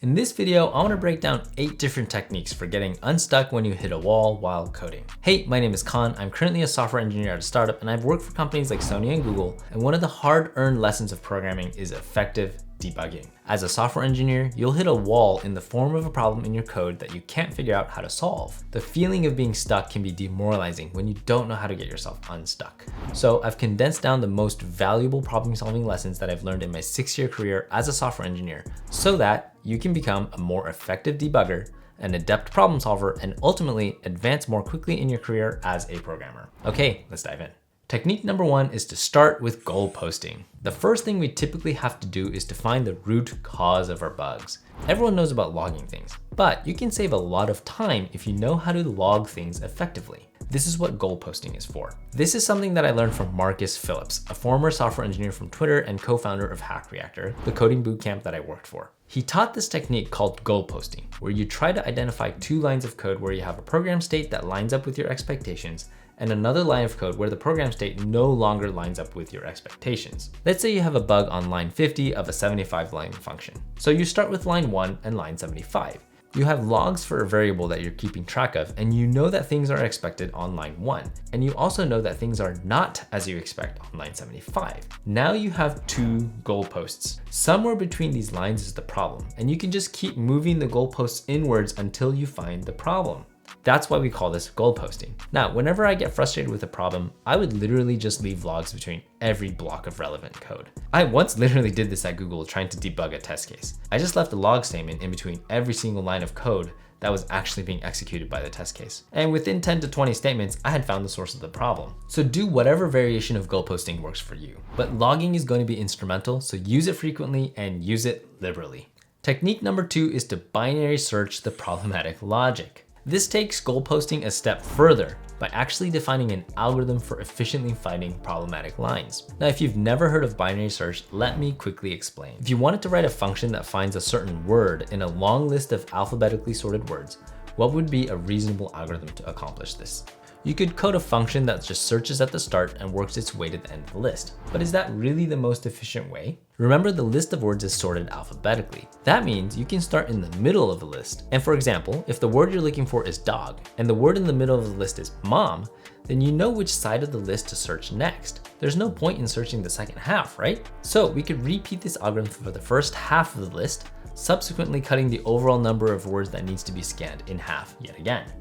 In this video, I want to break down 8 different techniques for getting unstuck when you hit a wall while coding. Hey, my name is Khan. I'm currently a software engineer at a startup, and I've worked for companies like Sony and Google, and one of the hard-earned lessons of programming is effective debugging. As a software engineer, you'll hit a wall in the form of a problem in your code that you can't figure out how to solve. The feeling of being stuck can be demoralizing when you don't know how to get yourself unstuck. So I've condensed down the most valuable problem-solving lessons that I've learned in my 6-year career as a software engineer so that you can become a more effective debugger, an adept problem solver, and ultimately advance more quickly in your career as a programmer. Okay, let's dive in. Technique number 1 is to start with goal posting. The first thing we typically have to do is to find the root cause of our bugs. Everyone knows about logging things, but you can save a lot of time if you know how to log things effectively. This is what goal posting is for. This is something that I learned from Marcus Phillips, a former software engineer from Twitter and co-founder of Hack Reactor, the coding bootcamp that I worked for. He taught this technique called goal posting, where you try to identify 2 lines of code where you have a program state that lines up with your expectations and another line of code where the program state no longer lines up with your expectations. Let's say you have a bug on line 50 of a 75 line function. So you start with line 1 and line 75. You have logs for a variable that you're keeping track of, and you know that things are expected on line 1. And you also know that things are not as you expect on line 75. Now you have 2 goalposts. Somewhere between these lines is the problem, and you can just keep moving the goalposts inwards until you find the problem. That's why we call this goal posting. Now, whenever I get frustrated with a problem, I would literally just leave logs between every block of relevant code. I once literally did this at Google trying to debug a test case. I just left a log statement in between every single line of code that was actually being executed by the test case. And within 10 to 20 statements, I had found the source of the problem. So do whatever variation of goal posting works for you. But logging is going to be instrumental, so use it frequently and use it liberally. Technique number 2 is to binary search the problematic logic. This takes goal posting a step further by actually defining an algorithm for efficiently finding problematic lines. Now, if you've never heard of binary search, let me quickly explain. If you wanted to write a function that finds a certain word in a long list of alphabetically sorted words, what would be a reasonable algorithm to accomplish this? You could code a function that just searches at the start and works its way to the end of the list. But is that really the most efficient way? Remember, the list of words is sorted alphabetically. That means you can start in the middle of the list. And for example, if the word you're looking for is dog and the word in the middle of the list is mom, then you know which side of the list to search next. There's no point in searching the second half, right? So we could repeat this algorithm for the first half of the list, subsequently cutting the overall number of words that needs to be scanned in half yet again.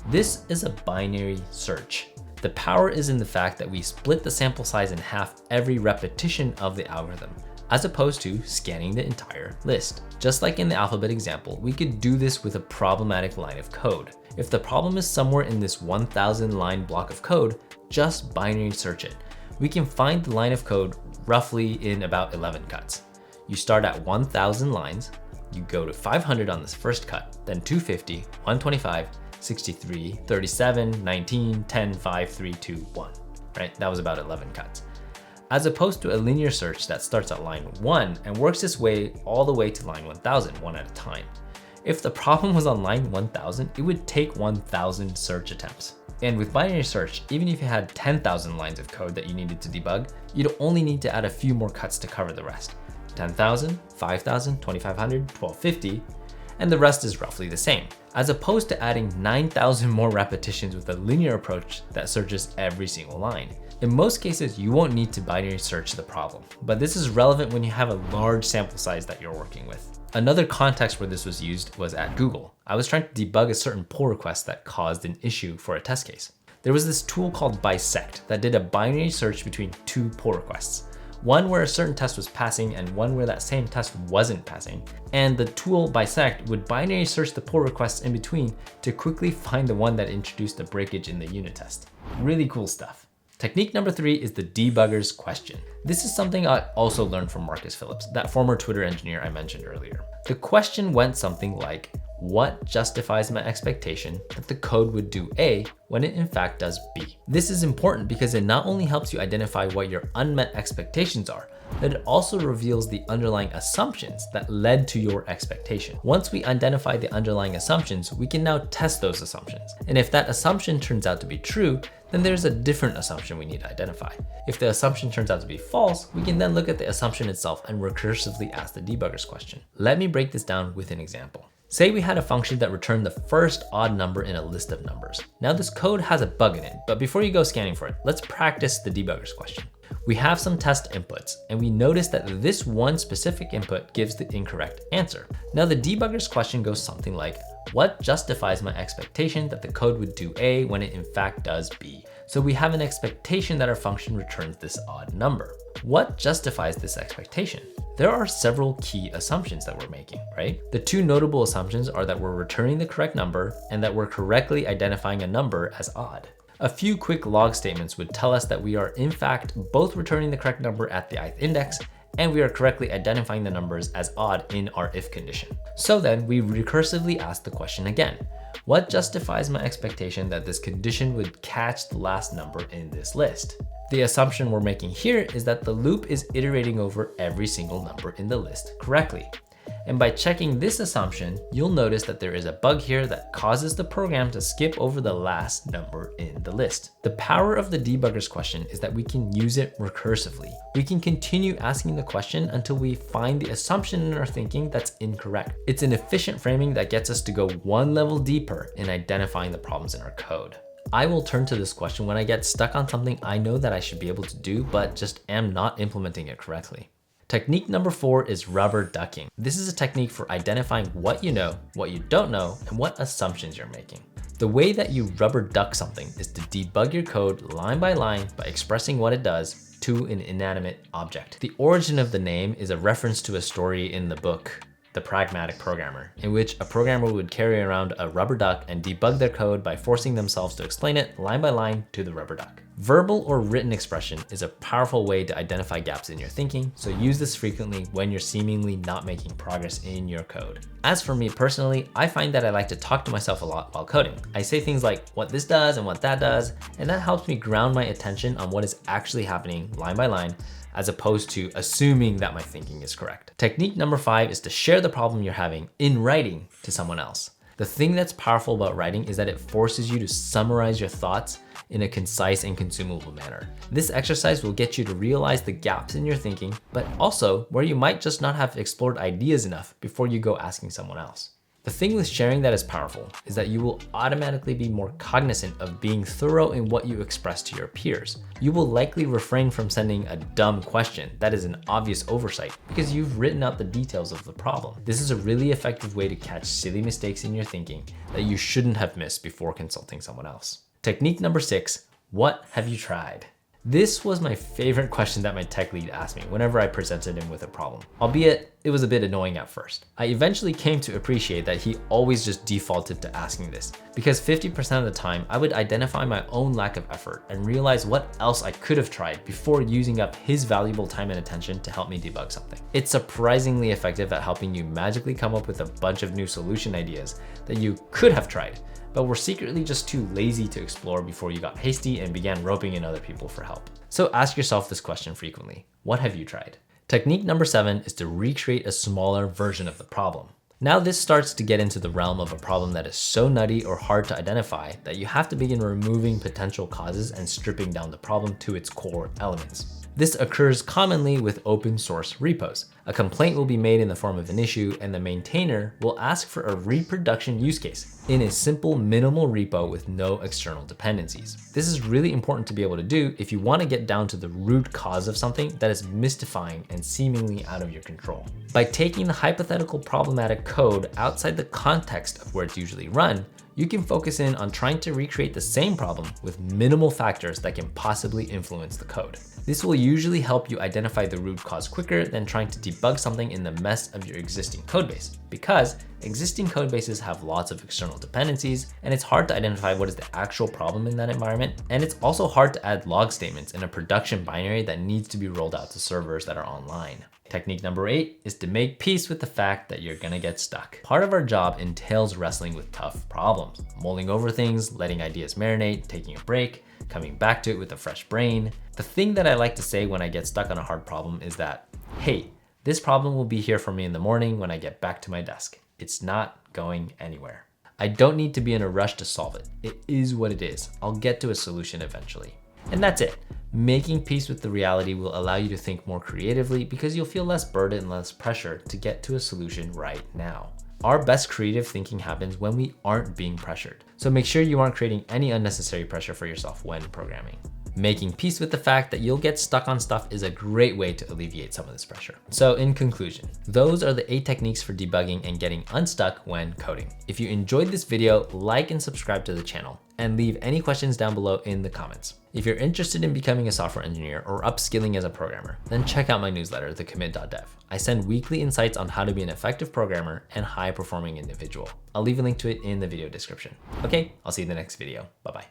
This is a binary search. The power is in the fact that we split the sample size in half every repetition of the algorithm, as opposed to scanning the entire list. Just like in the alphabet example, we could do this with a problematic line of code. If the problem is somewhere in this 1,000 line block of code, just binary search it. We can find the line of code roughly in about 11 cuts. You start at 1,000 lines, you go to 500 on this first cut, then 250, 125, 63, 37, 19, 10, 5, 3, 2, 1, right? That was about 11 cuts. As opposed to a linear search that starts at line 1 and works its way all the way to line 1000, one at a time. If the problem was on line 1000, it would take 1000 search attempts. And with binary search, even if you had 10,000 lines of code that you needed to debug, you'd only need to add a few more cuts to cover the rest. 10,000, 5,000, 2,500, 1,250, and the rest is roughly the same, as opposed to adding 9,000 more repetitions with a linear approach that searches every single line. In most cases, you won't need to binary search the problem, but this is relevant when you have a large sample size that you're working with. Another context where this was used was at Google. I was trying to debug a certain pull request that caused an issue for a test case. There was this tool called Bisect that did a binary search between 2 pull requests. One where a certain test was passing and one where that same test wasn't passing. And the tool Bisect would binary search the pull requests in between to quickly find the one that introduced a breakage in the unit test. Really cool stuff. Technique number 3 is the debugger's question. This is something I also learned from Marcus Phillips, that former Twitter engineer I mentioned earlier. The question went something like, what justifies my expectation that the code would do A when it in fact does B? This is important because it not only helps you identify what your unmet expectations are, but it also reveals the underlying assumptions that led to your expectation. Once we identify the underlying assumptions, we can now test those assumptions. And if that assumption turns out to be true, then there's a different assumption we need to identify. If the assumption turns out to be false, we can then look at the assumption itself and recursively ask the debugger's question. Let me break this down with an example. Say we had a function that returned the first odd number in a list of numbers. Now this code has a bug in it, but before you go scanning for it, let's practice the debugger's question. We have some test inputs, and we notice that this one specific input gives the incorrect answer. Now the debugger's question goes something like, what justifies my expectation that the code would do A when it in fact does B? So we have an expectation that our function returns this odd number. What justifies this expectation? There are several key assumptions that we're making, right? The two notable assumptions are that we're returning the correct number and that we're correctly identifying a number as odd. A few quick log statements would tell us that we are in fact both returning the correct number at the ith index and we are correctly identifying the numbers as odd in our if condition. So then we recursively ask the question again. What justifies my expectation that this condition would catch the last number in this list? The assumption we're making here is that the loop is iterating over every single number in the list correctly. And by checking this assumption, you'll notice that there is a bug here that causes the program to skip over the last number in the list. The power of the debugger's question is that we can use it recursively. We can continue asking the question until we find the assumption in our thinking that's incorrect. It's an efficient framing that gets us to go one level deeper in identifying the problems in our code. I will turn to this question when I get stuck on something I know that I should be able to do, but just am not implementing it correctly. Technique number 4 is rubber ducking. This is a technique for identifying what you know, what you don't know, and what assumptions you're making. The way that you rubber duck something is to debug your code line by expressing what it does to an inanimate object. The origin of the name is a reference to a story in the book, The Pragmatic Programmer, in which a programmer would carry around a rubber duck and debug their code by forcing themselves to explain it line by line to the rubber duck. Verbal or written expression is a powerful way to identify gaps in your thinking, so use this frequently when you're seemingly not making progress in your code. As for me personally, I find that I like to talk to myself a lot while coding. I say things like what this does and what that does, and that helps me ground my attention on what is actually happening line by line, as opposed to assuming that my thinking is correct. Technique number 5 is to share the problem you're having in writing to someone else. The thing that's powerful about writing is that it forces you to summarize your thoughts in a concise and consumable manner. This exercise will get you to realize the gaps in your thinking, but also where you might just not have explored ideas enough before you go asking someone else. The thing with sharing that is powerful is that you will automatically be more cognizant of being thorough in what you express to your peers. You will likely refrain from sending a dumb question that is an obvious oversight because you've written out the details of the problem. This is a really effective way to catch silly mistakes in your thinking that you shouldn't have missed before consulting someone else. Technique number 6, what have you tried? This was my favorite question that my tech lead asked me whenever I presented him with a problem, albeit it was a bit annoying at first. I eventually came to appreciate that he always just defaulted to asking this, because 50% of the time I would identify my own lack of effort and realize what else I could have tried before using up his valuable time and attention to help me debug something. It's surprisingly effective at helping you magically come up with a bunch of new solution ideas that you could have tried, but were secretly just too lazy to explore before you got hasty and began roping in other people for help. So ask yourself this question frequently. What have you tried? Technique number 7 is to recreate a smaller version of the problem. Now this starts to get into the realm of a problem that is so nutty or hard to identify that you have to begin removing potential causes and stripping down the problem to its core elements. This occurs commonly with open source repos. A complaint will be made in the form of an issue and the maintainer will ask for a reproduction use case in a simple minimal repo with no external dependencies. This is really important to be able to do if you want to get down to the root cause of something that is mystifying and seemingly out of your control. By taking the hypothetical problematic code outside the context of where it's usually run, you can focus in on trying to recreate the same problem with minimal factors that can possibly influence the code. This will usually help you identify the root cause quicker than trying to debug something in the mess of your existing codebase, because existing codebases have lots of external dependencies and it's hard to identify what is the actual problem in that environment. And it's also hard to add log statements in a production binary that needs to be rolled out to servers that are online. Technique number 8 is to make peace with the fact that you're gonna get stuck. Part of our job entails wrestling with tough problems, mulling over things, letting ideas marinate, taking a break, coming back to it with a fresh brain. The thing that I like to say when I get stuck on a hard problem is that, hey, this problem will be here for me in the morning when I get back to my desk. It's not going anywhere. I don't need to be in a rush to solve it. It is what it is. I'll get to a solution eventually. And that's it. Making peace with the reality will allow you to think more creatively because you'll feel less burden and less pressure to get to a solution right now. Our best creative thinking happens when we aren't being pressured. So make sure you aren't creating any unnecessary pressure for yourself when programming. Making peace with the fact that you'll get stuck on stuff is a great way to alleviate some of this pressure. So in conclusion, those are the 8 techniques for debugging and getting unstuck when coding. If you enjoyed this video, like and subscribe to the channel and leave any questions down below in the comments. If you're interested in becoming a software engineer or upskilling as a programmer, then check out my newsletter, thecommit.dev. I send weekly insights on how to be an effective programmer and high-performing individual. I'll leave a link to it in the video description. Okay, I'll see you in the next video. Bye-bye.